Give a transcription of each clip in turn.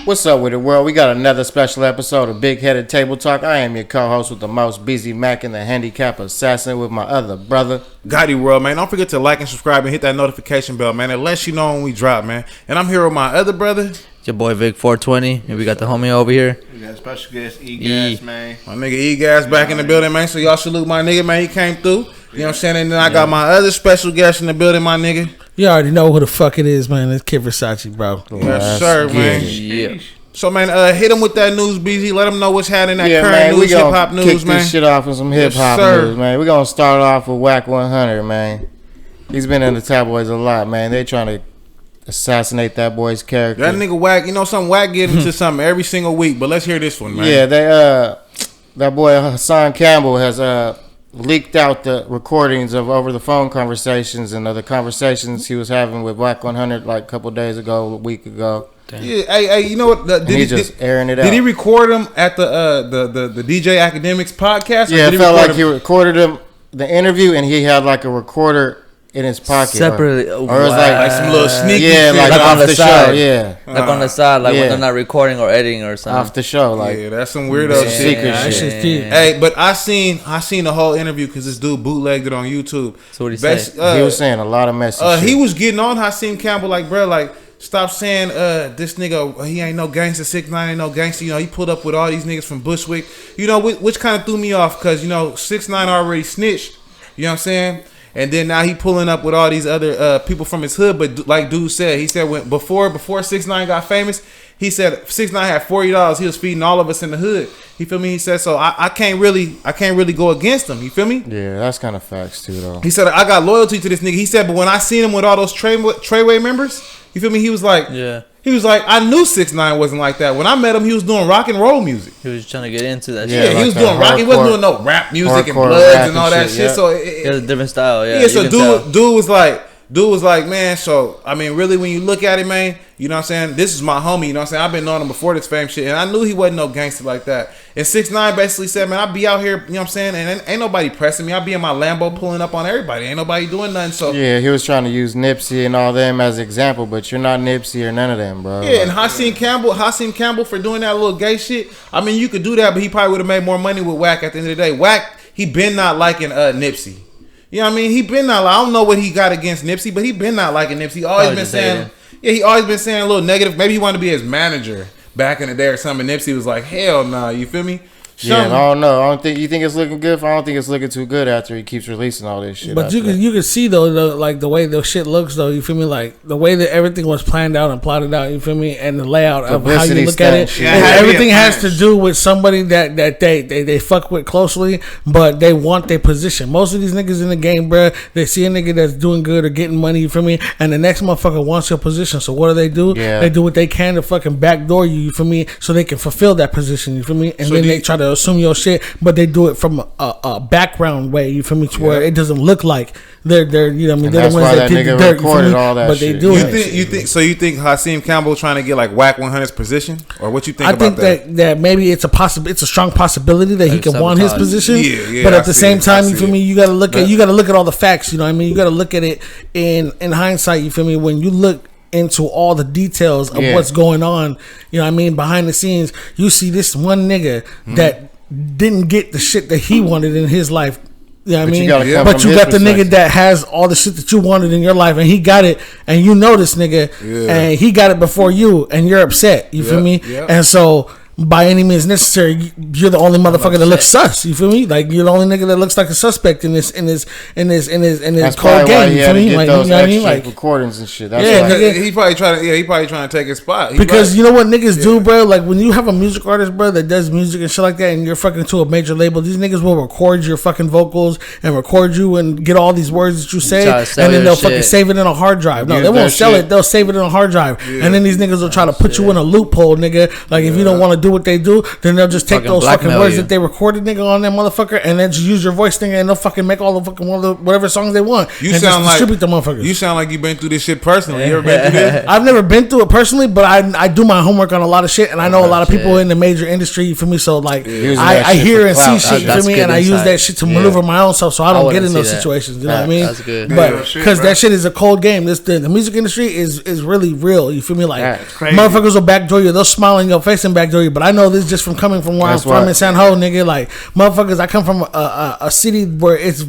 What's up with it, world? We got another special episode of Big Headed Table Talk. I am your co-host with the most, BZMAC, and the handicap assassin with my other brother, KIDDVERSACE, world, man. Don't forget to like and subscribe and hit that notification bell, man. It lets you know when we drop, man. And I'm here with my other brother. Your boy Vic 420, and we got the homie over here. We got special guest EGAS, man. My nigga EGAS back in the building, man. So y'all salute my nigga, man. He came through. You know what I'm saying? And then I got my other special guest in the building, my nigga. You already know who the fuck it is, man. It's KIDDVERSACE, bro. Yes, sir, man. Yeah. So, man, hit him with that news, BZ. Let him know what's happening. That current man, news, hip-hop news, kick man. This shit off with some hip-hop news, man. We're going to start off with Wack 100, man. He's been in the tabloids a lot, man. They trying to assassinate that boy's character. That nigga Wack, you know, some Wack get into something every single week, but let's hear this one, man. Yeah, that boy Hassan Campbell has leaked out the recordings of over the phone conversations and the conversations he was having with Wack 100 like a couple days ago, a week ago. Damn. Yeah, hey, you know what? He's just airing it out. Did he record them at the DJ Academics podcast? Yeah, it felt like he recorded him the interview and he had like a recorder in his pocket separately, or it was like some little sneaky shit. like off on the show, side, like on the side, like when they're not recording or editing or something off the show, like yeah, that's some weirdo shit. Secret shit. Hey, but I seen the whole interview because this dude bootlegged it on YouTube. So what he say? He was saying a lot of messy shit. He was getting on Hassan Campbell like, bro, like stop saying this nigga he ain't no gangster, 6ix9ine ain't no gangster. You know, he pulled up with all these niggas from Bushwick. You know, which kind of threw me off because you know 6ix9ine already snitched. You know what I'm saying? And then now he pulling up with all these other people from his hood. But like dude said, he said before 6ix9ine got famous, he said 6ix9ine had $40. He was feeding all of us in the hood. You feel me? He said so. I can't really go against him. You feel me? Yeah, that's kind of facts too, though. He said I got loyalty to this nigga. He said, but when I seen him with all those Treyway members, you feel me? He was like, yeah. He was like, I knew 6ix9ine wasn't like that. When I met him, he was doing rock and roll music. He was trying to get into that shit. shit. Yeah, he was doing rock. He wasn't doing no rap music and Bloods and all that shit. So it was a different style. Yeah. Yeah. So dude was like, man. So I mean, really, when you look at it, man, you know what I'm saying? This is my homie. You know what I'm saying? I've been knowing him before this fame shit, and I knew he wasn't no gangster like that. And 6ix9ine basically said, man, I be out here, you know what I'm saying? And ain't nobody pressing me. I be in my Lambo pulling up on everybody. Ain't nobody doing nothing. So yeah, he was trying to use Nipsey and all them as example, but you're not Nipsey or none of them, bro. Yeah, and Hassan Campbell for doing that little gay shit. I mean, you could do that, but he probably would have made more money with Wack at the end of the day. Wack, he been not liking Nipsey. You know what I mean? He been not. I don't know what he got against Nipsey, but he been not liking Nipsey. He always been saying, he always been saying a little negative. Maybe he wanted to be his manager back in the day or something. Nipsey was like, hell nah. You feel me? Yeah, I don't know. I don't think you think it's looking good. I don't think it's looking too good after he keeps releasing all this shit. But you can see though, like the way the shit looks though. You feel me? Like the way that everything was planned out and plotted out. You feel me? And the layout of how you look at it. Yeah, and everything has to do with somebody that they fuck with closely, but they want their position. Most of these niggas in the game, bro, they see a nigga that's doing good or getting money. You feel me? And the next motherfucker wants your position. So what do? Yeah. They do what they can to fucking backdoor you. You feel me? So they can fulfill that position. You feel me? And so then they try to assume your shit. But they do it from a background way, you feel me, to where it doesn't look like they're you know what I mean, they're the ones that did the dirt, you feel me? All that but shit. they do You think Hassan Campbell trying to get like Wack 100's position, or what you think? I think that maybe it's a strong possibility that he can want his position. Yeah, but at the same time, you feel me, you gotta look at all the facts. You know what I mean? You gotta look at it in hindsight. You feel me? When you look into all the details of what's going on, you know what I mean, behind the scenes, you see this one nigga that didn't get the shit that he wanted in his life. You know what I mean? But you got the nigga that has all the shit that you wanted in your life, and he got it, and you know this nigga, and he got it before you, and you're upset. You feel me? And so, by any means necessary, you're the only motherfucker that looks sus. You feel me? Like you're the only nigga that looks like a suspect in this cold game. You feel me? Like, you know what I mean? Like recordings and shit. That's nigga, he probably trying to take his spot. Because you know what niggas do, bro? Like when you have a music artist, bro, that does music and shit like that, and you're fucking to a major label, these niggas will record your fucking vocals and record you and get all these words that you say, and then they'll fucking save it in a hard drive. No, they won't sell it. They'll save it in a hard drive, and then these niggas will try to put you in a loophole, nigga. Like if you don't want to do what they do, then they'll just take Fucking those fucking blackmail words you. that they recorded, nigga, on that motherfucker, and then just use your voice, nigga, and they'll fucking make all the fucking whatever songs they want. You and sound just like distribute the motherfuckers. You sound like you've been through this shit personally. You ever been through this? I've never been through it personally, but I do my homework on a lot of shit, and I know a lot of people in the major industry. You feel me? So like, I hear and see shit. You feel me? And I use that shit to maneuver my own self, so I don't get in those situations. You know what I mean? That's good. But because that shit is a cold game. The music industry is really real. You feel me? Like motherfuckers will backdoor you. They'll smile in your face and backdoor you. But I know this just from coming from where I'm from in San Jose, nigga. Like motherfuckers, I come from a city where it's,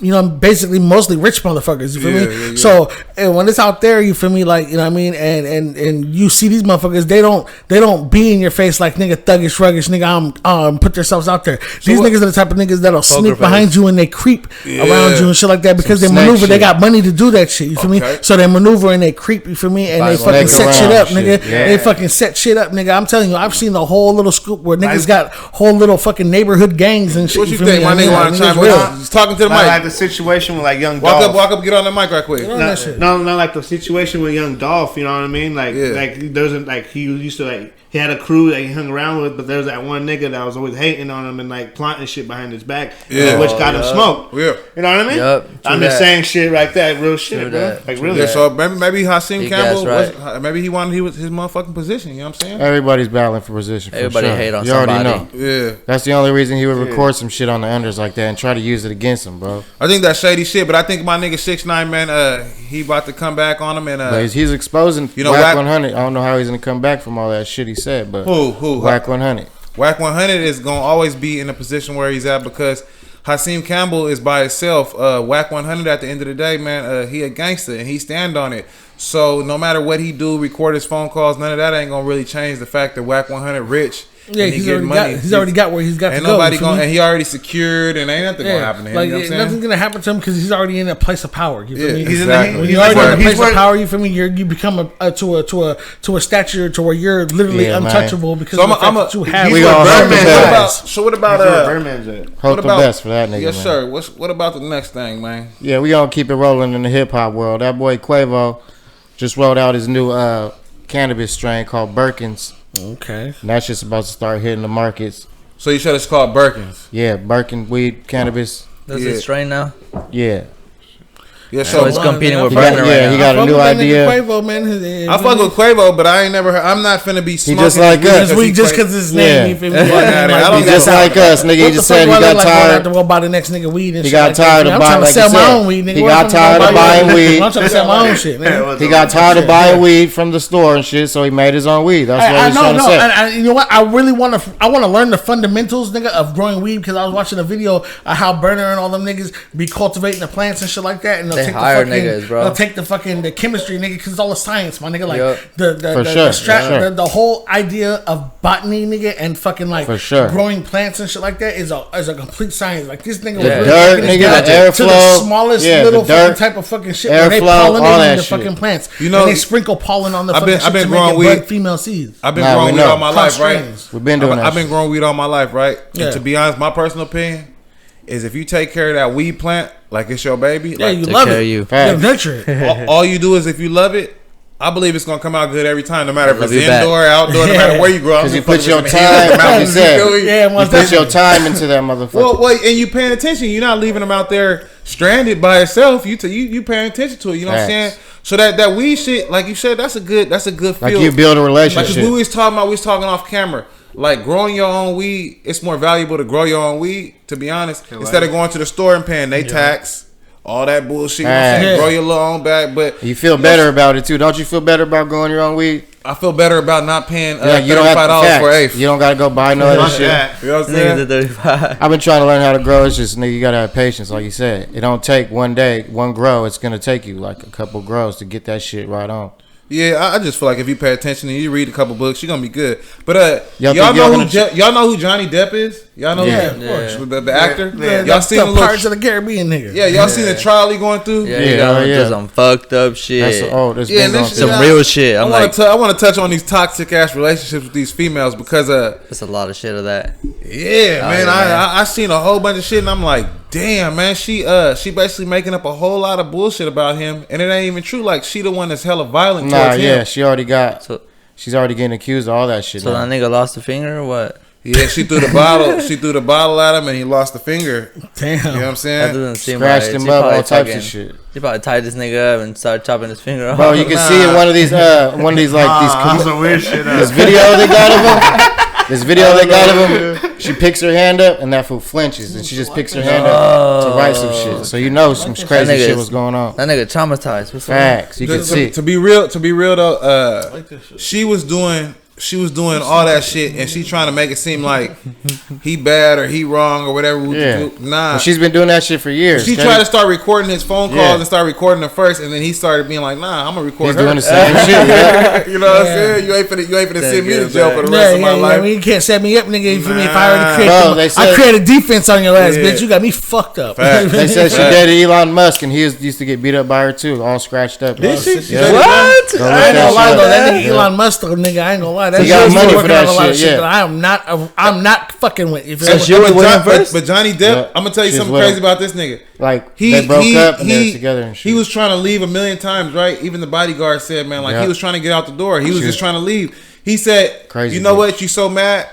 you know, basically mostly rich motherfuckers. You feel me? Yeah. So and when it's out there, you feel me? Like, you know what I mean? And you see these motherfuckers, they don't be in your face like nigga thuggish, ruggish, nigga. Put themselves out there. These niggas are the type of niggas that'll sneak behind you and they creep around you and shit like that because they maneuver. They got money to do that shit. You feel me? So they maneuver and they creep. You feel me? And they fucking set shit up, nigga. They fucking set shit up, nigga. I'm telling you, I've seen the whole little scoop where niggas got whole little fucking neighborhood gangs and shit. What you think, my nigga? Want to chime in? He's talking to the mic. Like the situation with like Young Dolph. Walk up, get on the mic right quick. No, like the situation with Young Dolph. You know what I mean? Like there's like he used to like. He had a crew that he hung around with, but there was that one nigga that was always hating on him and like plotting shit behind his back, which got him smoked. Yeah. You know what I mean? Yep, I'm just saying shit like that, real shit, bro. Like really. Yeah, so maybe Hakeem Campbell, maybe he wanted his motherfucking position. You know what I'm saying? Everybody's battling for position. Everybody hate on you somebody. Already know. Yeah. That's the only reason he would record some shit on the unders like that and try to use it against him, bro. I think that's shady shit, but I think my nigga 6ix9ine, man, he about to come back on him and he's exposing Wack 100. I don't know how he's gonna come back from all that shit he said, but Who? Wack 100. Wack 100 is gonna always be in the position where he's at because Hakeem Campbell is by himself. Wack 100 at the end of the day, man, he a gangster and he stand on it. So no matter what he do, record his phone calls, none of that ain't gonna really change the fact that Wack 100 rich. Yeah, he's already got where he's got to go. Nobody going, and he already secured, and ain't nothing gonna happen to him. Like, you know what I'm saying? Nothing's gonna happen to him because he's already in a place of power. You feel me? Exactly. When you're already in a place of power, you feel me? You become to a stature to where you're literally untouchable because of the fact that you have. We all hope the best. So what about hope the best for that nigga? Yes, sir. What about the next thing, man? Yeah, we gonna keep it rolling in the hip hop world. That boy Quavo just rolled out his new cannabis strain called Birkins. Okay. And that's just about to start hitting the markets. So you said it's called Birkins? Yeah, Birkin weed cannabis. That's it strain now? Yeah. Yeah, so it's competing with Burner right now. He got a new idea. Quavo, man. I fuck with Quavo, but I ain't never heard. I'm not finna be smoking. He just like us. Just because his name. He just like us, nigga. He just said he got tired. To go buy the next nigga weed and he got tired of buying. I'm trying to sell my own weed, nigga. He got tired of buying weed. I'm trying to sell my own shit, nigga. He got tired of buying weed from the store and shit, so he made his own weed. That's what he's trying to say. You know what? I really want to learn the fundamentals, nigga, of growing weed because I was watching a video of how Burner and all them niggas be cultivating the plants and shit like that, and they'll take the fucking. Bro. They'll take the chemistry, nigga, because it's all the science, my nigga. Like the whole idea of botany, nigga, and fucking like growing plants and shit like that is a complete science. Like this nigga was really dirt, nigga, the airflow, to the smallest little fucking type of fucking shit where they pollinate the fucking plants. You know, and they sprinkle pollen on the fucking shit to make it bud female seeds. I've been growing weed all my life, right? We've been doing that. I've been growing weed all my life, right? And to be honest, my personal opinion is if you take care of that weed plant like it's your baby, yeah, like, you love it. You nurture it. All you do is if you love it, I believe it's gonna come out good every time, no matter if it's indoor, outdoor, no matter where you grow. Because you put your time, you put your time into that motherfucker. Well, and you paying attention. You're not leaving them out there stranded by itself. You paying attention to it. You know what I'm saying? So that weed shit, like you said, that's a good field. Like you build a relationship. Like we was talking off camera. Like growing your own weed, it's more valuable to grow your own weed, to be honest, instead of going to the store and paying tax, all that bullshit. You know what I'm saying? Grow your little own bag, but you feel better about it too. Don't you feel better about growing your own weed? I feel better about not paying you don't $35 for eighth. You don't gotta go buy no other shit. You know what I'm saying? I've been trying to learn how to grow. It's just, nigga, you gotta have patience, like you said. It don't take one day, one grow. It's gonna take you like a couple grows to get that shit right on. Yeah, I just feel like if you pay attention and you read a couple books, you're gonna be good. But y'all know who Johnny Depp is? Y'all know who, of course, the actor. Yeah, y'all seen the Pirates of the Caribbean nigga. Yeah, y'all seen the trial he going through? Yeah, some fucked up shit. Some real shit. I want to touch on these toxic ass relationships with these females because there's a lot of shit of that. Yeah, man. I seen a whole bunch of shit and I'm like, damn, man. She basically making up a whole lot of bullshit about him and it ain't even true. Like she the one that's hella violent towards him. Yeah, she already got. she's already getting accused of all that shit. So now. that nigga lost a finger or what? Yeah, she threw the bottle. She threw the bottle at him, and he lost the finger. Damn. You know what I'm That saying? doesn't seem Scratched right. him She up, probably all types fucking- of shit. He probably tied this nigga up and started chopping his finger off. Bro, you can see in one of these like these some weird shit. this video they got of him. This video they got of him. She picks her hand up and that fool flinches, and she just picks her hand up to write some shit. So you know some crazy shit was going on. That nigga traumatized. What's Facts, you can see. To be real though, she was doing all that shit, and she trying to make it seem like he bad or he wrong or whatever. Yeah. Nah, Well, she's been doing that shit for years. she tried to start recording his phone calls Yeah. and start recording them first, and then he started being like, "Nah, I'm gonna record He's her." doing the same shit. Yeah. You know what I'm saying? You ain't finna send me to jail for the rest of my I life. mean, you can't set me up, nigga. You feel me? If I already Bro, they created, said- I created defense on your ass, Yeah. bitch. You got me fucked up. Facts. They said she dated Elon Musk, and he used to get beat up by her too, all scratched up. Did she? Yeah. What? Go I look ain't gonna that lie shit though, up. that nigga Yeah. Elon Musk though, nigga. I ain't gonna lie. That He got shit's money for working that on a lot of shit, yeah. that I'm not fucking with. You feel So me? she was with him first? But Johnny Depp, Yeah. I'm gonna tell you She's something with crazy him. about this nigga. Like they broke up and they're together and shit. He was trying to leave a million times, right? Even the bodyguard said, man, like Yeah. he was trying to get out the door. He was Shit. just trying to leave. He said, Crazy you know bitch. what? You so mad?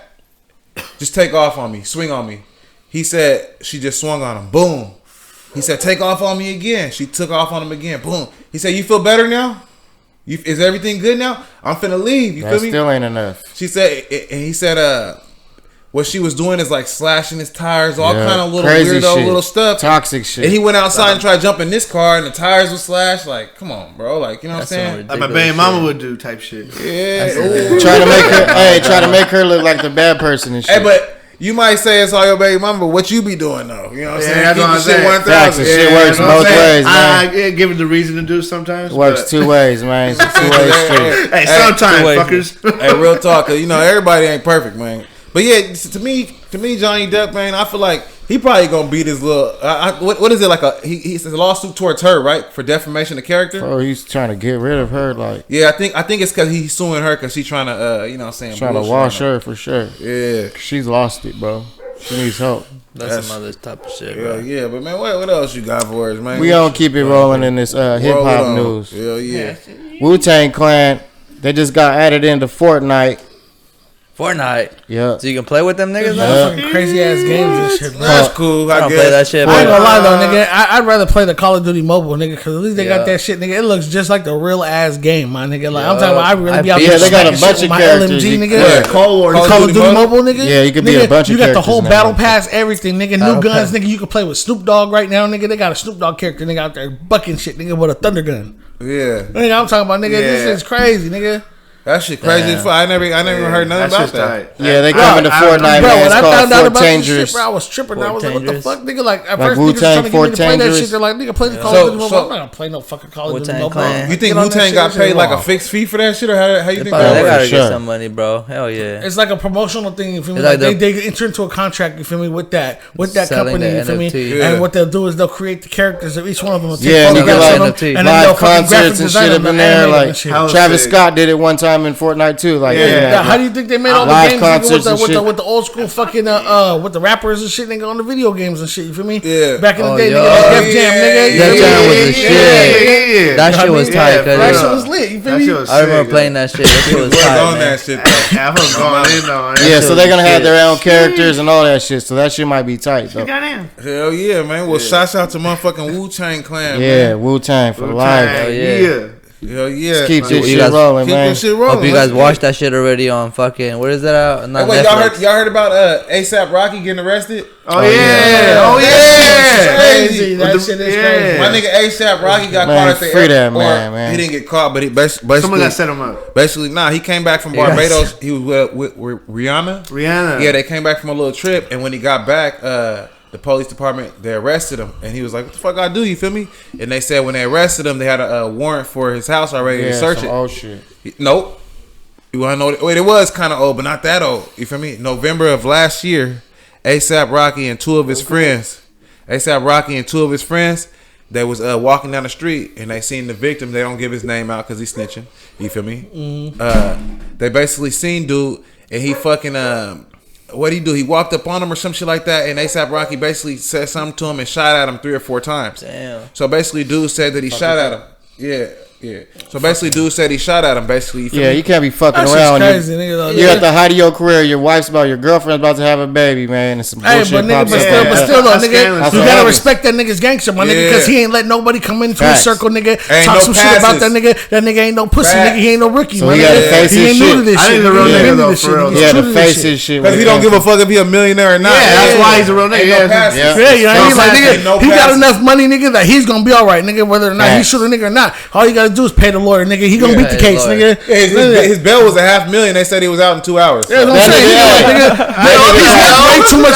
Just take off on me. Swing on me. He said she just swung on him. Boom. He said, take off on me again. She took off on him again. Boom. He said, you feel better now? Is everything good now? I'm finna leave. You That feel me? still ain't enough. She said, and he said, what she was doing is like slashing his tires, all Yeah. kind of little Crazy weirdo shit. little stuff. Toxic shit. And he went outside and tried to jump in this car, and the tires were slashed. Like, come on, bro. Like, you know what I'm saying? Like my baby mama would do type shit. Yeah. trying to make her, try to make her look like the bad person and shit. Hey, but you might say it's all your baby mama, but what you be doing though? You know what I'm saying? that's Keep what the I'm shit saying. 1,000. Facts, and shit works that's what I'm both saying. ways, man. I give it the reason to do sometimes. It works but- 2 ways, man. It's a 2-way street. Hey, sometimes, two-way. fuckers. Hey, real talk, 'cause, you know everybody ain't perfect, man. But yeah, to me, Johnny Depp, man, I feel like he probably gonna beat his little. What is it like he says a lawsuit towards her, right, for defamation of character? Bro, he's trying to get rid of her, like Yeah, I think it's because he's suing her because she's trying to, you know, what I'm saying, trying to bullshit wash on her for sure. Yeah, She's lost it, bro. She needs help. That's some other type of shit, yeah, bro. yeah. But man, what else you got for us, man? We don't keep it rolling in this hip Roll it hop on. news. Hell yeah. Wu-Tang Clan, they just got added into Fortnite. Fortnite. Yeah. So you can play with them niggas now? Fucking crazy ass games and shit, man. That's cool. I I don't guess. play that shit, I ain't bro. gonna lie though, nigga. I'd rather play the Call of Duty mobile, nigga, because at least they Yeah. got that shit, nigga. It looks just like the real ass game, my nigga. Like I'm talking about, I really I be out beat there it. They got a smacking bunch shit with of my characters. LMG, nigga. Yeah, Cold War. Call of Duty mobile, nigga. Yeah, you could be Nigga, a bunch of You got the characters whole now. battle pass, everything, nigga. New Battle guns, pass. nigga. You can play with Snoop Dogg right now, nigga. They got a Snoop Dogg character, nigga, out there bucking shit, nigga, with a thunder gun. Yeah, Nigga, I'm talking about, nigga. This Yeah. is crazy, nigga. that shit crazy as fuck. I never even heard nothing about that. Yeah, they coming to Fortnite, Bro, man. when It's I called found out Fort about this Dangerous. shit, bro, I was tripping. I was like, what the Dangerous. fuck, nigga? Like, at Like first, niggas was Wu-Tang, trying to get me Fort to play that Dangerous. shit. They're like, nigga, play the Call So- of Duty mobile. so- I'm not gonna play no fucking Call of Duty Wu-Tang mobile. Clan. You think Get on that Wu-Tang shit, got that shit paid like a wrong. fixed fee for that shit, or how you They think probably that they for works? gotta sure. get some money, bro. Hell yeah. It's like a promotional thing, you feel me? It's Like like they enter into a contract, you feel me, with that Selling company, the you feel me? NFT. Yeah. And what they'll do is they'll create the characters of each one of them. They'll take Yeah, and you get photographs like of them, NFT. and then they'll live fucking graphic concerts and design shit them up in and there. animate them Like and shit. How- Travis sick. Scott did it one time in Fortnite too. Like Yeah, yeah, how do you think they made all the live games nigga, concerts and shit. with the old school fucking with the rappers and shit nigga on the video games and shit? You feel me? Yeah. Back in the Oh, day, yo. nigga, like Def Yeah, Jam, nigga. Def Jam was the shit. That I shit was mean, tight. yeah, Cause That bro. shit was lit. You feel That me? shit was I remember sick, playing that shit. That shit was Was tight, on man. that shit. I was going in on it. Yeah, so they're gonna have shit. their own characters and all that shit. So that shit might be tight though. Hell yeah, man. Well, shouts out to motherfucking Wu-Tang Clan, Yeah, Wu-Tang for life. Hell yeah. man. Hell yeah. Keep man. this You shit guys- rolling, Keep man. this shit rolling. Hope you Let's guys get watched it. that shit already on fucking. Where is that out? Hey, Not wait, Netflix. y'all heard about ASAP Rocky getting arrested? Oh yeah! Oh That yeah! shit Crazy. is That With the- shit is yeah. crazy. My nigga ASAP Rocky got Man, caught at the free that airport. man, man. He didn't get caught, but he basically Someone got set him up. Basically, nah, he came back from You guys- Barbados. He was with Rihanna. Rihanna. Yeah, they came back from a little trip, and when he got back, the police department, they arrested him, and he was like, "What the fuck I do?" You feel me? And they said when they arrested him, they had a warrant for his house already to Yeah, search some it. old shit. Nope. You want to know? Wait, it was kind of old, but not that old. You feel me? November of last year, ASAP Rocky and two of his friends, they was walking down the street and they seen the victim. They don't give his name out because he's snitching. You feel me? They basically seen dude and he fucking what'd he do? He walked up on him or some shit like that, and ASAP Rocky basically said something to him and shot at him 3 or 4 times. Damn. So basically, dude said that he shot at him. Yeah. Yeah. So basically, dude said he shot at him. Basically, you can't be fucking That's around. crazy, nigga. You're at the height of your career. Your girlfriend's about to have a baby, man. And some bullshit but pops up. still, though, nigga, you gotta obvious. respect that nigga's gangster, my nigga, because he ain't let nobody come into his circle, nigga. Talk some shit about that nigga. That nigga ain't no pussy, nigga. He ain't no rookie, So my he gotta nigga. face He his ain't new to shit. this I shit. think the real nigga though, for real. He had to face his shit. Because he don't give a fuck if he a millionaire or not. Yeah, that's why he's a real nigga. Yeah, you know what I mean? Like, nigga, he got enough money, nigga, that he's gonna be all right, nigga, whether or not he shoot a nigga or not. All you gotta do is pay the lawyer, nigga. He gonna beat the case, nigga. His bail was $500,000. They said he was out in 2 hours. Yeah, that's what I'm saying. Nigga, way too much.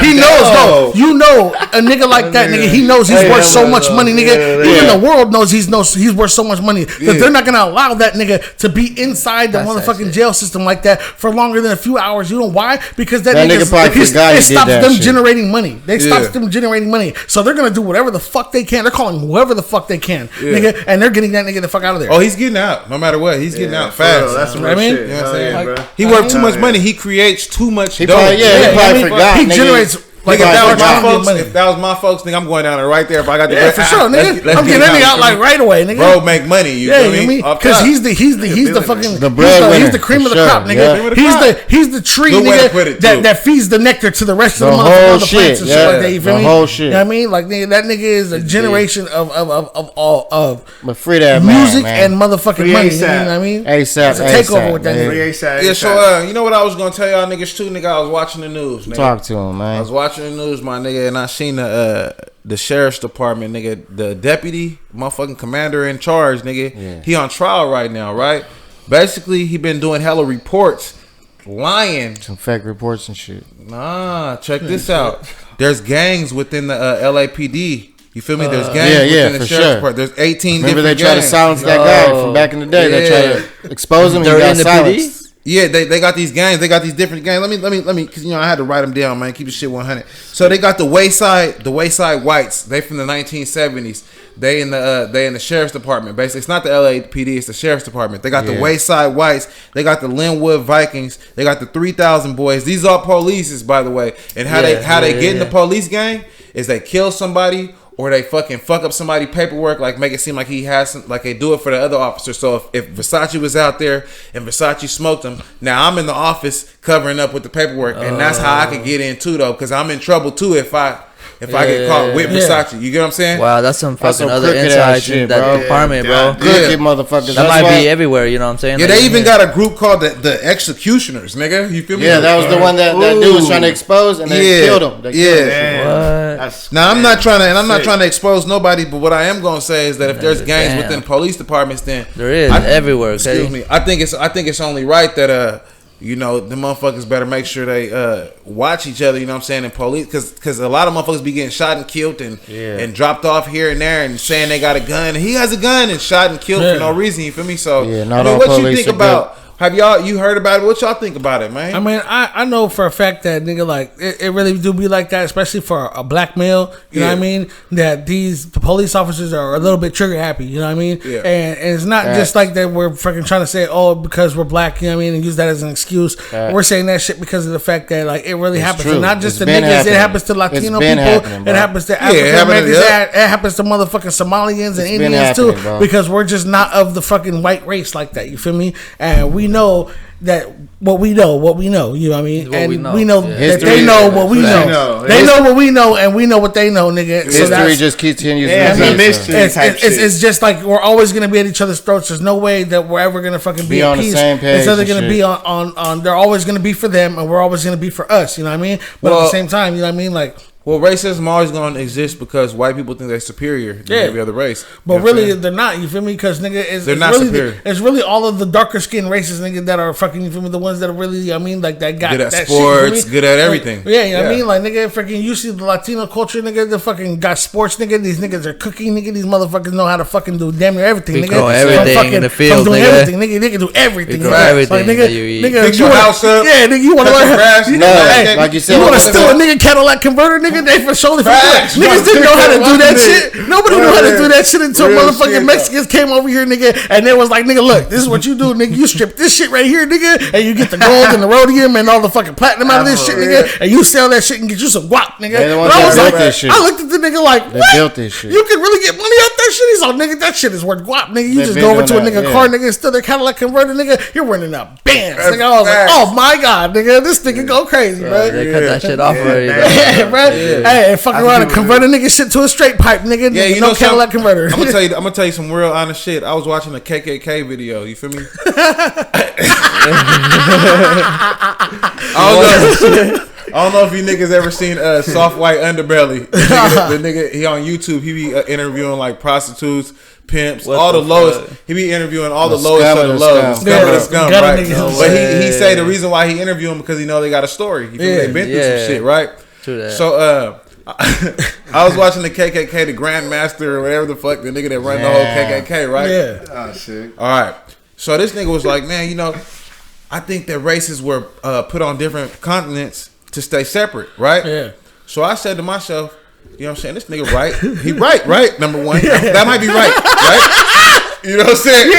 He knows, though. You know, a nigga like that, nigga, he knows he's worth so much money, nigga. Even the world knows he's worth so much money that they're not gonna allow that nigga to be inside the motherfucking jail system like that for longer than a few hours. You know why? Because that nigga probably forgot it stops them generating money. They stops them generating money. So they're gonna do whatever the fuck they can. They're calling whoever the fuck they can, nigga, and they're getting that nigga the fuck out of there. Oh, he's getting out. No matter what, he's getting out fast. That's you know what I mean? You know what I'm saying? He worth too much money. He creates too much dough. He probably forgot. He generates. Like if that was my folks, nigga, I'm going down there right there. If I got the for sure, nigga. I'm getting that nigga out like right away, nigga. Bro, make money. You feel me? Because he's the fucking the breadwinner. He's the cream of the crop, nigga. He's the tree, nigga, that feeds the nectar to the rest of the motherfucking plants and shit like that. You feel me? The whole shit. You know what I mean? Like, nigga, that nigga is a generation of but free that music man. and motherfucking money. You know what I mean? ASAP. It's a takeover with that nigga. Yeah, so you know what I was gonna tell y'all niggas too, nigga. I was watching the news, nigga. Talk to him, man. I was watching the news, my nigga, and I seen the sheriff's department, nigga, the deputy, motherfucking commander in charge, nigga. Yeah. He on trial right now, right? Basically, he been doing hella reports, lying. Some fake reports and shit. Nah, check this out. There's gangs within the LAPD. You feel me? There's gangs within the sheriff's department. There's 18 Remember different they tried to gangs. silence that guy from back in the day. They tried to expose him. He got silenced. Yeah, they got these gangs. They got these different gangs. Let me, because you know I had to write them down, man. Keep the shit 100. So they got the Wayside Whites. They from the 1970s. They in the sheriff's department. Basically, it's not the LAPD. It's the sheriff's department. They got the Wayside Whites. They got the Linwood Vikings. They got the 3,000 boys. These are polices, by the way. And how they get in the police gang is they kill somebody. Or they fucking fuck up somebody's paperwork, like make it seem like he has some, like they do it for the other officers. So if Versace was out there and Versace smoked him, now I'm in the office covering up with the paperwork, and that's how I could get in too, though, because I'm in trouble too if I get caught with Versace. You get what I'm saying? Wow, that's some fucking other insights in that department, bro. Crooked motherfuckers. That might be everywhere, you know what I'm saying? Yeah, they even got a group called the Executioners, nigga. You feel me? Yeah, that was the one that dude was trying to expose, and they killed him. They killed him. What? Now I'm not trying to expose nobody, but what I am gonna say is that if there's gangs within police departments, then there is everywhere. Okay? Excuse me. I think it's only right that you know, the motherfuckers better make sure they watch each other, you know what I'm saying, in police, because a lot of motherfuckers be getting shot and killed and dropped off here and there and saying they got a gun, and he has a gun and shot and killed for no reason, you feel me? So not I mean, all what you think police are about good. Have you heard about it? What y'all think about it, man? I mean, I know for a fact that, nigga, like, it really do be like that, especially for a black male, you know what I mean? That the police officers are a little bit trigger happy, you know what I mean? Yeah. And it's not just like that we're freaking trying to say, oh, because we're black, you know what I mean, and use that as an excuse. We're saying that shit because of the fact that, like, it really happens. And not just the niggas, it happens to Latino people, it happens to African Americans, it happens to motherfucking Somalians and Indians too, because we're just not of the fucking white race like that, you feel me? And we know that what we know, you know what I mean? And we know that they know what we know. They know what we know, and we know what they know, nigga. History just continues. It's just like we're always gonna be at each other's throats. There's no way that we're ever gonna fucking be on the same page. It's either gonna be on. They're always gonna be for them, and we're always gonna be for us. You know what I mean? But at the same time, you know what I mean? Like. Well, racism always going to exist because white people think they're superior than every other race. But really, they're not. You feel me? Because, nigga, they're not really superior. It's really all of the darker skinned races, nigga, that are fucking, you feel me? The ones that are really, I mean, like, that got good at that sports, shit, good at everything. Like, you know what I mean? Like, nigga, freaking, you see the Latino culture, nigga, the fucking got sports, nigga. These niggas are cooking, nigga. These motherfuckers know how to fucking do damn near everything, nigga. From everything in the field, from doing nigga. everything, nigga. They can do everything, nigga. Like, nigga, fix your house up. Yeah, nigga, you want to learn? Like you said, you want to steal a nigga Cadillac converter, nigga? nigga. They for surely for niggas didn't know how to do that shit. Nobody knew how to do that shit until motherfucking Mexicans came over here, nigga, and they was like, nigga, look, this is what you do, nigga. You strip this shit right here, nigga, and you get the gold and the rhodium and all the fucking platinum out of this shit, nigga, and you sell that shit and get you some guap, nigga. They the ones that built this shit. I looked at the nigga like, they built this shit. You can really get money out that shit? He's like, nigga, that shit is worth guap, nigga. You just go over to a nigga car, nigga, and steal their Cadillac converter, nigga. You're running up bands, nigga. I was like, oh my god, nigga, this nigga go crazy, bro. They cut that shit off already. Yeah, bro. Hey, fucking around and convert a nigga shit to a straight pipe, nigga. Yeah, you no know Cadillac converter. I'm gonna tell you some real honest shit. I was watching a KKK video. You feel me? I don't know if you niggas ever seen Soft White Underbelly. The nigga, he on YouTube. He be interviewing like prostitutes, pimps, all the lowest. He be interviewing all the lowest of the low, scum of the scum, right? But he say the reason why he interview them because he know they got a story. You feel me? They been through some shit, right? True that. So I was watching the KKK, the Grandmaster or whatever the fuck, the nigga that run the whole KKK, right? Yeah. Oh shit. All right. So this nigga was like, man, you know, I think that races were put on different continents to stay separate, right? Yeah. So I said to myself, you know what I'm saying? This nigga right. He right? Number one. That might be right? You know what I'm saying? Nah,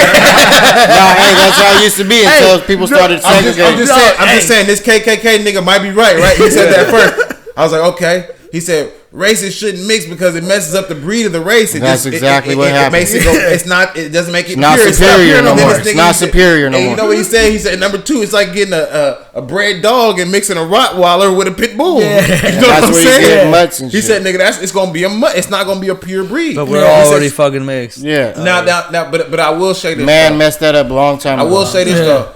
hey, that's how it used to be until people started segregating. I'm just saying this KKK nigga might be right? He said that first. I was like, okay. He said races shouldn't mix because it messes up the breed of the race. That's exactly what happened. It makes it go. It's not. It doesn't make it not pure. superior no more. It's not superior no more. You know what he said? He said number two, it's like getting a bred dog and mixing a Rottweiler with a pit bull. Yeah. You know what I'm saying? Mutts and he shit. said, nigga, it's gonna be a mutt. It's not gonna be a pure breed. But we're already fucking mixed. Yeah. Now, but I will say this. Man messed that up a long time ago. I will say this though.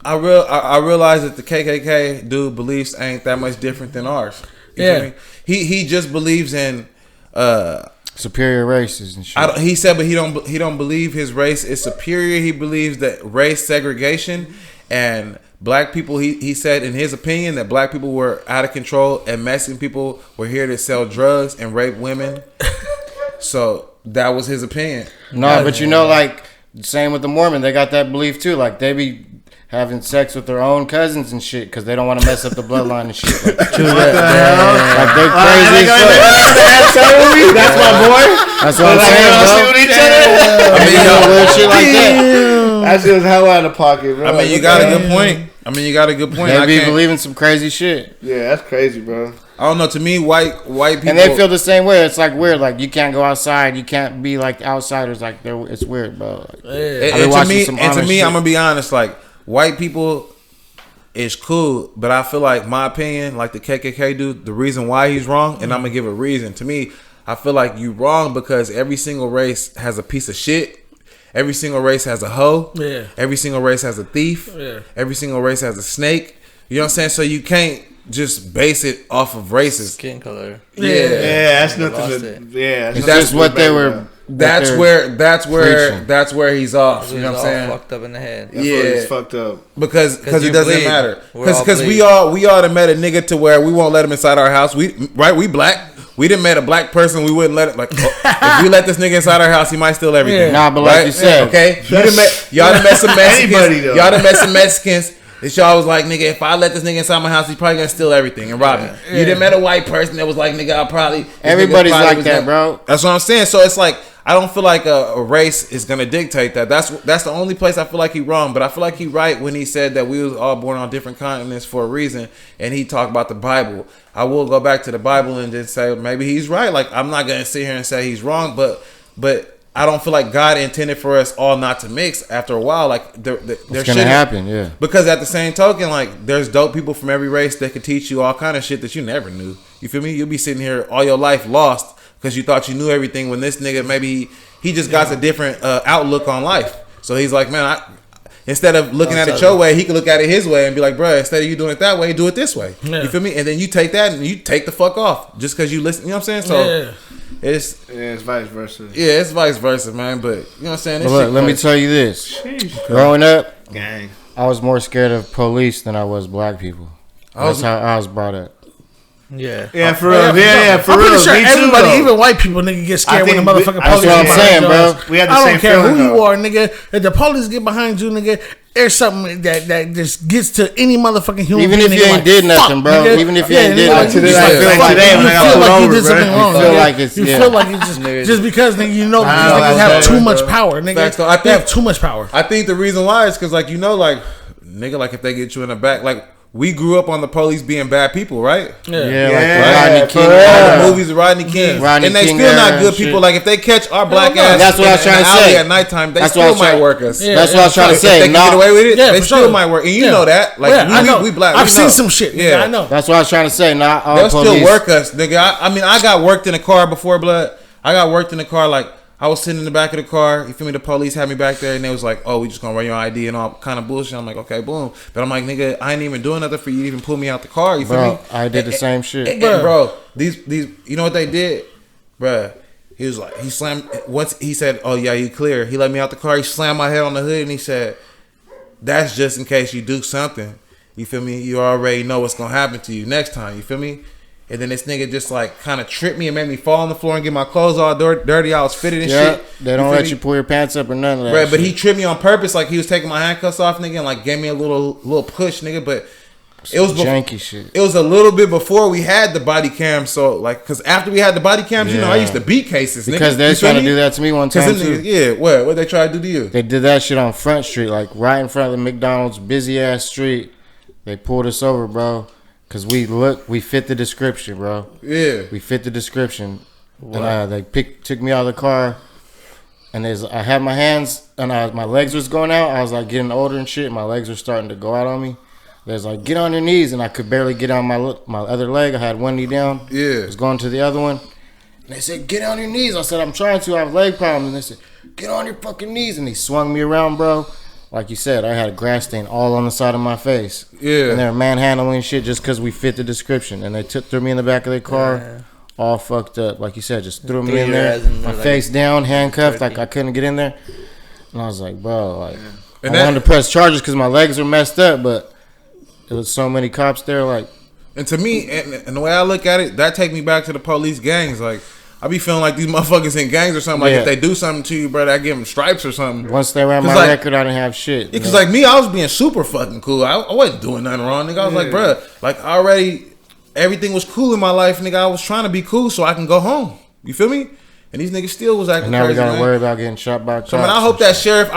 I realize that the KKK dude beliefs ain't that much different than ours. You feel me? He just believes in superior races and shit. He said, but he don't believe his race is superior. He believes that race segregation and black people. He said in his opinion that black people were out of control and Mexican people were here to sell drugs and rape women. So that was his opinion. No, but you know, like same with the Mormon, they got that belief too. Like they be having sex with their own cousins and shit because they don't want to mess up the bloodline and shit. Like, like they crazy as fuck. That's my boy. That's what I'm saying, bro. I mean, you know, weird shit like that. That shit was hell out of pocket, bro. I mean, you got a good point. They be believing some crazy shit. Yeah, that's crazy, bro. I don't know. To me, white people, and they feel the same way. It's like weird. Like you can't go outside. You can't be like outsiders. Like it's weird, bro. Like, and to me, I'm gonna be honest. Like white people is cool, but I feel like my opinion, like the KKK dude, the reason why he's wrong, and I'm gonna give a reason. To me, I feel like you wrong because every single race has a piece of shit. Every single race has a hoe. Yeah. Every single race has a thief. Yeah. Every single race has a snake. You know what I'm saying? So you can't just base it off of races. Skin color. Yeah, that's nothing. That's just what they were. That's where he's off. You know what I'm saying? Fucked up in the head. That's where he's fucked up. Because it doesn't matter. Because we all done met a nigga to where we won't let him inside our house. We black. We didn't met a black person. We wouldn't let it. Like if we let this nigga inside our house, he might steal everything. Yeah. Nah, but like you said, okay. Y'all done met some Mexicans. Y'all done met some Mexicans. This y'all was like, nigga, if I let this nigga inside my house, he's probably gonna steal everything and rob me. You done met a white person that was like, nigga, I'll probably. Everybody's like that, bro. That's what I'm saying. So it's like I don't feel like a race is gonna dictate that. That's the only place I feel like he wrong. But I feel like he right when he said that we was all born on different continents for a reason, and he talked about the Bible. I will go back to the Bible and just say maybe he's right. Like I'm not gonna sit here and say he's wrong, but I don't feel like God intended for us all not to mix. After a while, like there gonna happen, yeah. Because at the same token, like there's dope people from every race that could teach you all kind of shit that you never knew. You feel me? You'll be sitting here all your life lost because you thought you knew everything. When this nigga maybe he just got a different outlook on life. So he's like, man, instead of looking at it your way, he could look at it his way and be like, bro, instead of you doing it that way, do it this way. Yeah. You feel me? And then you take that and you take the fuck off just because you listen. You know what I'm saying? So it's vice versa. Yeah, it's vice versa, man. But you know what I'm saying? But look, let me tell you this. Growing up, gang, I was more scared of police than I was black people. That's how I was brought up. Yeah, for real. For I'm real. pretty sure Me too, everybody, though. even white people, nigga, get scared when the motherfucking That's police what I'm get saying, behind bro. you. We had the I same don't care feeling, who you though. are, nigga. If the police get behind you, nigga, there's something that just gets to any motherfucking human Even being. if you nigga, ain't did nothing, bro. nigga. Even if you ain't did nigga, nothing. you Like just today, fuck, today when I you got feel pulled like you over, did something bro. wrong. You feel nigga. like it's- You yeah. feel like you just because nigga, you know these Nah, niggas that's have bad, too much bro. power, nigga. Facts, though. I They think- have too much power. I think the reason why is because, like, you know, like, nigga, like, if they get you in the back, like, we grew up on the police being bad people, right? Yeah, like Yeah, the Rodney for King. real. All the movies of Rodney King, Rodney and they King still era not and good shit. people. Like, if they catch our black no. ass, That's what I was in trying the to alley say. at nighttime, they That's what I still was might trying- work us. Yeah, That's what I was trying to If they say. can get away with it, Yeah, they for still sure. might work, and you Yeah. know that. Like, I know. we black. I've we seen know. some shit. Nigga, Yeah, I know. That's what I was trying to say. Not all they'll police. still work us, nigga. I mean, I got worked in a car before, blood. I got worked in a car, like, I was sitting in the back of the car. You feel me? The police had me back there, and they was like, "Oh, we just gonna run your ID and all kind of bullshit." I'm like, "Okay, boom." But I'm like, "Nigga, I ain't even doing nothing for you to even pull me out the car." You feel Bro, me? I did the same shit. And, bro, these, you know what they did, bro? He was like, he slammed once. He said, "Oh yeah, you clear." He let me out the car. He slammed my head on the hood, and he said, "That's just in case you do something." You feel me? You already know what's gonna happen to you next time. You feel me? And then this nigga just like kind of tripped me and made me fall on the floor and get my clothes all dirty. I was fitted and Yeah, shit. they don't feel let me? you pull your pants up or none of that. Right, but shit. he tripped me on purpose. Like he was taking my handcuffs off, nigga, and like gave me a little push, nigga. But it was janky shit. It was a little bit before we had the body cam. So like, cause after we had the body cams, you know, I Yeah. used to beat cases, nigga. Because they You was feel trying to me? do that to me one 'Cause time them too. niggas, yeah, what they try to do to you? They did that shit on Front Street, like right in front of the McDonald's, busy ass street. They pulled us over, bro, because we fit the description, bro. Yeah, We fit the description. And they took me out of the car, and I had my hands and my legs was going out. I was like getting older and shit. My legs were starting to go out on me. There's like, get on your knees, and I could barely get on my other leg. I had one knee down. Yeah. I was going to the other one. And they said, get on your knees. I said, I'm trying to. I have leg problems. And they said, get on your fucking knees. And he swung me around, bro. Like you said, I had a grass stain all on the side of my face. Yeah. And they were manhandling shit just because we fit the description. And they threw me in the back of their car, all fucked up. Like you said, just threw me in there, my face down, handcuffed, like I couldn't get in there. And I was like, bro, like, And I wanted to press charges because my legs were messed up, but there was so many cops there, like. and to me, and the way I look at it, that take me back to the police gangs. Like, I be feeling like these motherfuckers in gangs or something. Like, Yeah. if they do something to you, bro, I give them stripes or something. Once they ran my 'Cause, like, record, I didn't have shit. Because like me, I was being super fucking cool. I wasn't doing nothing wrong, nigga. I was like, bruh, like already everything was cool in my life, nigga. I was trying to be cool so I can go home. You feel me? And these niggas still was acting And now crazy, we gotta man. worry about getting shot by cops. So man, I hope that sheriff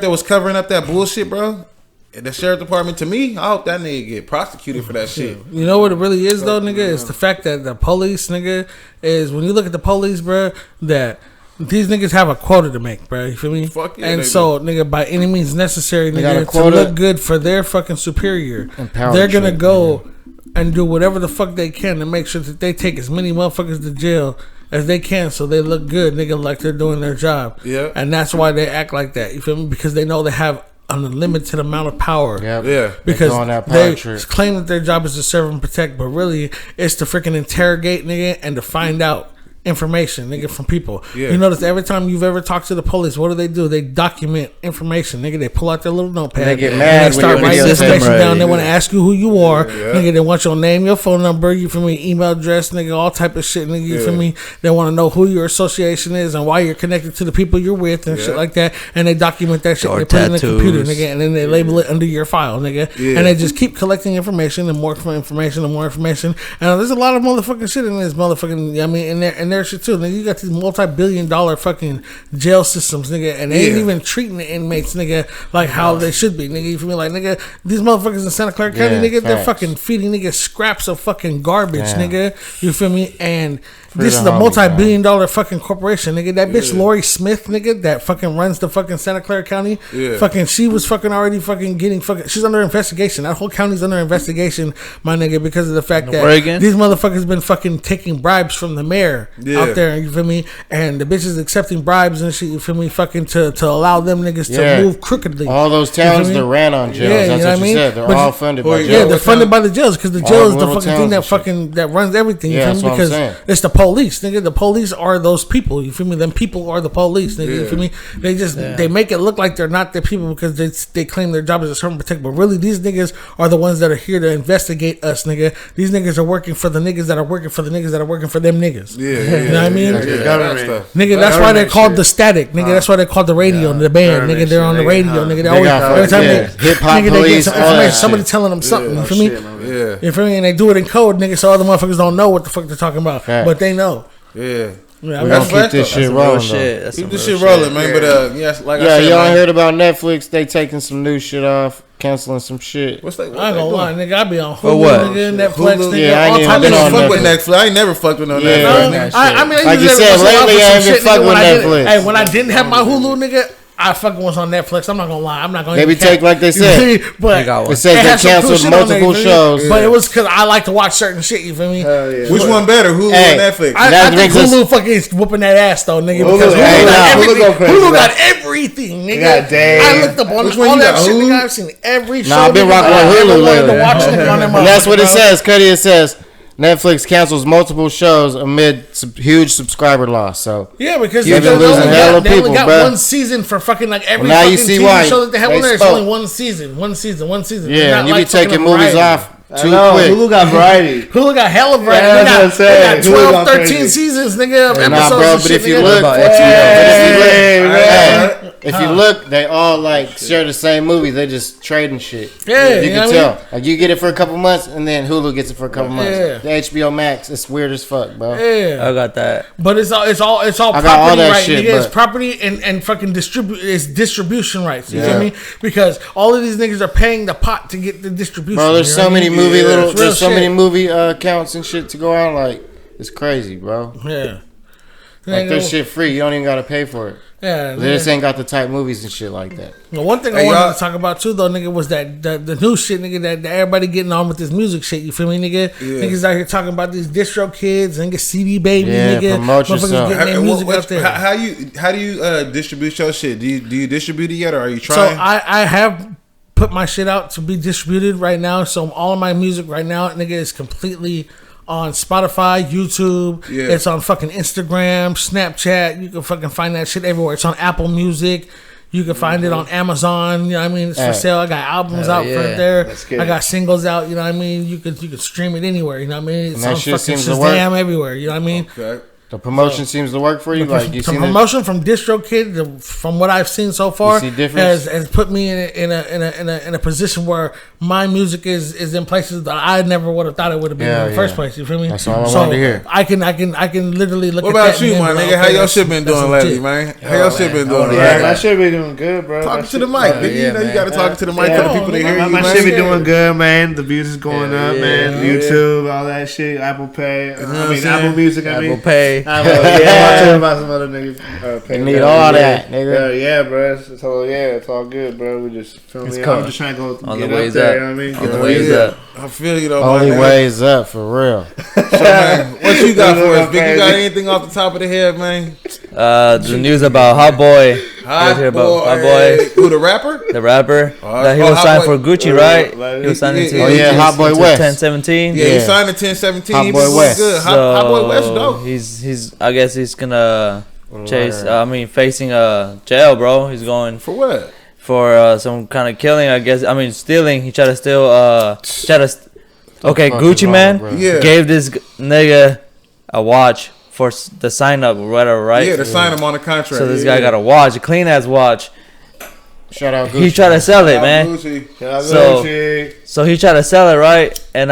that was covering up that bullshit, bro. The sheriff department, to me, I hope that nigga get prosecuted for that shit. You know what it really is though, nigga? It's the fact that the police, nigga, is when you look at the police, bro, that these niggas have a quota to make, bro. You feel me? Fuck yeah, and they so, nigga, by any means necessary, They got a nigga, to quota. look good for their fucking superior, And power they're gonna trip, go and do whatever the fuck they can to make sure that they take as many motherfuckers to jail as they can, so they look good, nigga, like they're doing their job. Yeah. And that's why they act like that. You feel me? Because they know they have an unlimited amount of power. Yep. Yeah. Because They go on that power they trip. claim that their job is to serve and protect, but really it's to freaking interrogate, nigga, and to find out information, nigga, from people. Yeah. You notice every time you've ever talked to the police, what do? They document information, nigga. They pull out their little notepad. They get and mad they when start you're writing videotaping, information down. right? They want to ask you who you are, Yeah. nigga. They want your name, your phone number, you feel me, email address, nigga, all type of shit, nigga. You Yeah. feel me? They want to know who your association is and why you're connected to the people you're with and shit like that. And they document that shit. Or And they put it in the computer, tattoos. nigga, and then they label it under your file, nigga. Yeah. And they just keep collecting information and more information and more information. And there's a lot of motherfucking shit in this motherfucking, I mean, in their shit too. Nigga, you got these multi-billion-dollar fucking jail systems, nigga, and they ain't Yeah. even treating the inmates, nigga, like how they should be, nigga. You feel me? Like, nigga, these motherfuckers in Santa Clara County, Yeah, nigga, they're facts. fucking feeding niggas scraps of fucking garbage, Damn. nigga. You feel me? And Free this the is a homies, multi-billion-dollar fucking corporation, nigga. That bitch Lori Smith, nigga, that fucking runs the fucking Santa Clara County, Yeah. fucking, she was fucking already fucking getting fucking, she's under investigation. That whole county's under investigation, my nigga, because of the fact that Oregon? these motherfuckers been fucking taking bribes from the mayor Yeah. out there, you feel me? And the bitches accepting bribes and shit, you feel me? Fucking to allow them niggas Yeah. to move crookedly. All those You feel towns me? that ran on jails. Yeah, you That's know what what I you mean? said. They're But all you- funded Oh, by yeah. Yeah, jails. they're what funded town? by the jails because the All jail the is the little fucking towns thing that and shit. fucking that runs everything. Yeah, You that's feel me? what I'm Because saying. it's the police, nigga. The police are those people. You feel me? Them people are the police, nigga. You feel me? They just they make it look like they're not the people because they claim their job is to serve and protect. But really, these niggas are the ones that are here to investigate us, nigga. These niggas are working for the niggas that are working for the niggas that are working for them niggas. Yeah, you know what I mean? Government. Nigga, that's why they're called the static. Nigga, that's why they're called the radio, the band. Nigga, they're on the radio. Nigga, they always every time hip hop police. Some information, somebody telling them something. You feel me? Yeah. You feel me? And they do it in code, nigga, so other motherfuckers don't know what the fuck they're talking about, but they know. Yeah. Yeah, we gonna keep this shit rolling. Keep this shit rolling, man. But yes, like I said, y'all heard about Netflix? They taking some new shit off, canceling some shit. What's that? I ain't gonna lie, nigga. I be on For Hulu, what? nigga, Netflix, Hulu? nigga. Yeah, I ain't I been on fuck with Netflix. Netflix. I ain't never fucked with no Yeah, Netflix. I mean, Like you said, lately I ain't been fucking with Netflix. Hey, when I didn't have my Hulu, nigga, I fucking was on Netflix. I'm not gonna lie. I'm not gonna. They be take like they said. But it says they canceled multiple shows. But it was because I like to watch certain shit. You feel me? Which one better, Hulu or Netflix? I think Hulu fucking whooping that ass though, nigga. Because Hulu got everything, nigga. I looked up on all that shit, nigga. I've seen every show. I've been rocking with Hulu lately. And that's what it says. Cuddy, it says Netflix cancels multiple shows amid huge subscriber loss. So yeah, because they've been losing hella people, only got bro. one season for fucking like every now fucking you see TV why show that they have on there. It's spoke. only one season. Yeah, and you be taking movies off too quick. Hulu got variety. Hulu got hella variety. Yeah, they got 12, 13 crazy. seasons, nigga. Of Nah, episodes bro, and but shit, if you nigga. look, if you look, they all like share the same movie. They just trading shit. Yeah, you you know can what I tell. mean? Like you get it for a couple months, and then Hulu gets it for a couple months. Yeah. The HBO Max, it's weird as fuck, bro. Yeah, I got that. but it's all I property got all that right, shit, nigga. It's but- property and fucking distribution rights. You feel me? Because all of these niggas are paying the pot to get the distribution. Bro, there's you so know what I many mean? movie It's real there's so shit. many movie accounts and shit to go on. Like it's crazy, bro. Yeah. Like there's shit free. You don't even gotta pay for it. Yeah, They just ain't got the type movies and shit like that. The one thing I wanted to talk about too, though, nigga, was that the new shit, nigga, that everybody getting on with this music shit. You feel me, nigga? Yeah. Niggas out here talking about these distro kids, nigga, CD baby, nigga. Promote yourself. Getting their music out there. How do you distribute your shit? Do you distribute it yet, or are you So trying? I have put my shit out to be distributed right now. So all of my music right now, nigga, is completely on Spotify, YouTube. Yeah. It's on fucking Instagram, Snapchat. You can fucking find that shit everywhere. It's on Apple Music. You can find it on Amazon. You know what I mean? It's for sale. I got albums out from there. I got singles out. You know what I mean? You could stream it anywhere. You know what I mean? It's on fucking Shazam everywhere. You know what I mean? Okay. The promotion seems to work for you. Like you see promotion from DistroKid, from what I've seen so far, has put me in a position where my music is in places that I never would have thought it would have been in the first place. You feel me? That's all I wanted to hear. I can literally look. What at about that you, my nigga? How your shit been doing lately, man? How your shit been doing? My shit been doing good, bro. Talking to the mic, nigga. You know you gotta talk to the mic for the people to hear you. My shit be doing good, man. The views is going up, man. YouTube, all that shit. Apple Pay. Apple Music. Apple Pay. I'm talking about some other niggas. You need all that, nigga. Yeah, bro. It's all good, bro. We just feel me. I'm just trying to go on get the ways up there. up. You know what I mean? On the ways up. I feel you though. Only ways up for real. So, man, what you got for us, Big? You got anything off the top of the head, man? The news about Hot Boy. Hot Boy. Who, the rapper? The rapper. That he was signed for Gucci, right? He was signed to Hot Boy West. 1017. Yeah, he signed to 1017. Hot Boy West. Good. Hot Boy West, dope. He's. I guess he's gonna facing jail, bro. He's going for what? For some kind of killing, I guess. I mean, stealing. He tried to steal. Okay, Gucci man gave this nigga a watch for the sign up or whatever, right? Yeah, to sign him on the contract. So this guy got a watch, a clean ass watch. Shout out Gucci. He tried to sell it, man. So he tried to sell it, right? And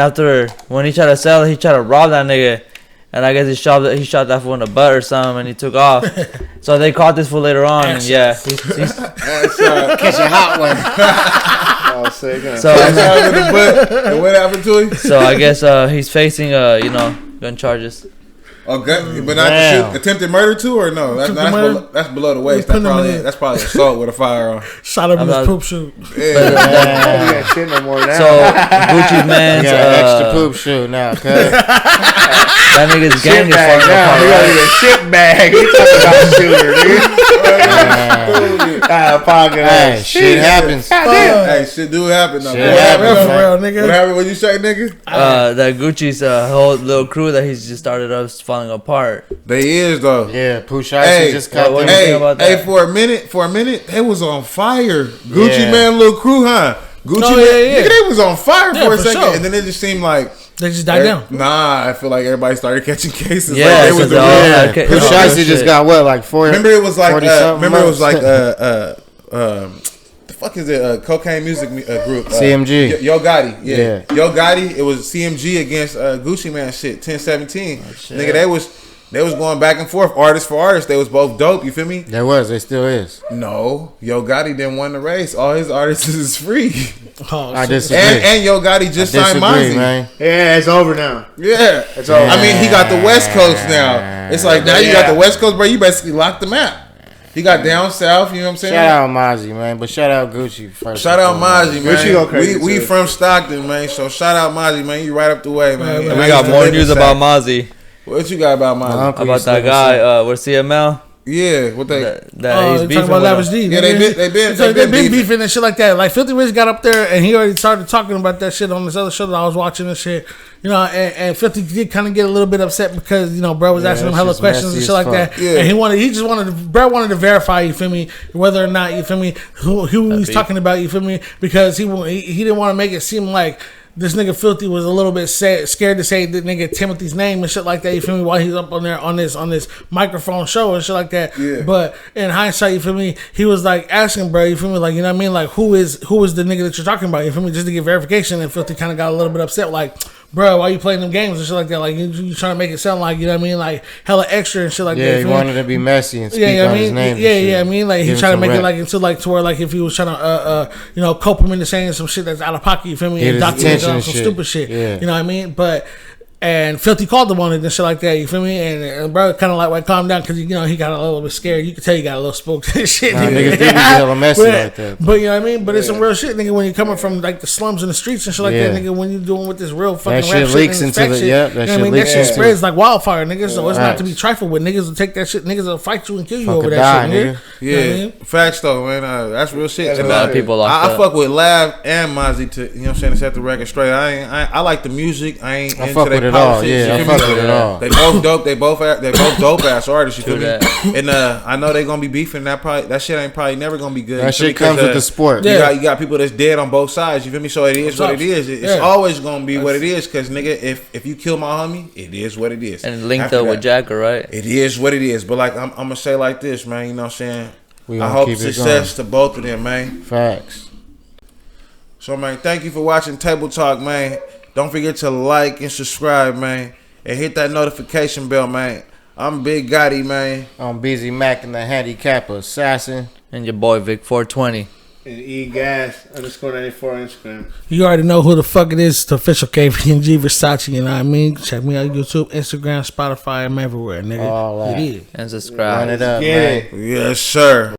when he tried to sell it, he tried to rob that nigga. And I guess he shot that fool in the butt or something, and he took off. So they caught this fool later on, and yeah, he's catch a hot one. So what happened to him? So I guess he's facing gun charges. Okay, but not to shoot, attempted murder too, or no? That's below the waist. That's probably assault with a firearm. Shot him in his poop shoot. Yeah. Shit no more now. So Gucci's man's extra poop shoot now, cuz. That nigga's gang is fucking apart. He got a shit bag. He talking about shooter, nigga. Hey, shit happens. Hey, shit do happen though. Shit happens, for real, nigga. What happened when you say, nigga? That Gucci's whole little crew that he's just started up falling apart. They is though. Yeah, Push Icy just got what them. do you think about that? Hey, for a minute, they was on fire. Gucci Man, little crew, huh? Gucci Man, yeah. nigga, they was on fire for a for second, sure. and then it just seemed like They just died down. Nah, I feel like everybody started catching cases. Yeah, like, they was so the they all real. had ca- Push oh, Icy just shit. got what, like 4. Remember it was like 40-something the fuck is it? Cocaine Music Group. CMG. Yo Gotti. Yeah. Yeah. Yo Gotti. It was CMG against Gucci Man shit. 1017. Nigga, they was going back and forth, artist for artist. They was both dope. You feel me? There was. They still is. No, Yo Gotti didn't win the race. All his artists is free. Oh, I shit. disagree. And Yo Gotti just signed Disagree, Mozzie. man. Yeah, it's over now. Yeah, It's over. I mean, he got the West Coast now. It's like now you got the West Coast, bro. You basically locked the map. He got down south. You know what I'm saying? Shout out Mozzie, man. But shout out Gucci first. Shout out Mozzie, man. Gucci go crazy, We too. from Stockton, man. So shout out Mozzie, man. You right up the way, man. Man, And I we got used to more live in news about Sac. Mozzie. What you got about My Mozzie? uncle About used to that live in guy with CML. Yeah, what they? That Oh, he's you beefing talking about with Lavish him. D? Yeah, they've been beefing and shit like that. Like Filthy Rich got up there and he already started talking about that shit on this other show that I was watching and shit. You know, and Filthy did kind of get a little bit upset because you know, bro was asking him that hella shit's questions and messy shit as like fuck. that. Yeah. And bro wanted to verify, you feel me, whether or not, you feel me, who he was beef. talking about, you feel me, because he didn't want to make it seem like this nigga Filthy was a little bit scared to say the nigga Timothy's name and shit like that. You feel me? While he's up on there on this microphone show and shit like that. Yeah. But in hindsight, you feel me? He was like asking, bro. You feel me? Like, you know what I mean? Like, who is the nigga that you're talking about? You feel me? Just to get verification. And Filthy kind of got a little bit upset, like, bro, why you playing them games and shit like that? Like, you trying to make it sound like, you know what I mean? Like hella extra and shit like that. Yeah, You he feel me? wanted to be messy and speak Yeah, on I his mean, name. and yeah, shit. I mean, like Give he him trying to some make it rep. like into like to where like if he was trying to you know, cope him into saying some shit that's out of pocket, you feel me? Get And his document attention on and some shit. stupid shit. Yeah. You know what I mean? And Filthy called him on it and shit like that. You feel me? And bro, kind of like calm down because you know he got a little bit scared. You could tell he got a little spooked and shit. Nah, nigga. niggas do be hella messy but, like that. But you know what I mean? But it's some real shit, nigga. When you're coming from like the slums and the streets and shit like that, Yeah. nigga. When you doing with this real fucking That rap shit leaks and into fact the- shit, yep, that you know what shit I mean? That leaks shit into- spreads like wildfire, nigga. So it's not to be Facts. trifled with. Niggas will take that shit. Niggas will fight you and kill you Fucking over that die, shit, nigga. nigga. You know what I Yeah, mean? facts though, man. That's real shit. That's And, a lot of people locked I up. fuck with Lav and Mozzie to, you know what I'm saying, to set the record straight. I like the music. I ain't I into fuck they with it all. politics, Yeah, you I feel fuck me? with it all. They both dope. They both dope ass artists. You feel True me? And I know they gonna be beefing. That shit ain't probably never gonna be good. That You feel me? shit comes 'Cause, with the sport. Yeah. You got people that's dead on both sides. You feel me? So it is what it is. It's Yeah. always gonna be what it is. Cause nigga, if you kill my homie, it is what it is. And linked After up with that, Jacker, right? it is what it is. But like I'm gonna say like this, man. You know what I'm saying? We I gonna hope keep it success to both of them, man. Facts. So man, thank you for watching Table Talk, man. Don't forget to like and subscribe, man, and hit that notification bell, man. I'm Big Gotti, man. On BZMAC and the handicap assassin. And your boy Vic 420. And EGAS _94 on Instagram. You already know who the fuck it is. It's the official KVNG Versace. You know what I mean? Check me out on YouTube, Instagram, Spotify. I'm everywhere, nigga. All that. You did. And subscribe. Run it up, Get man. it. Yes, sir.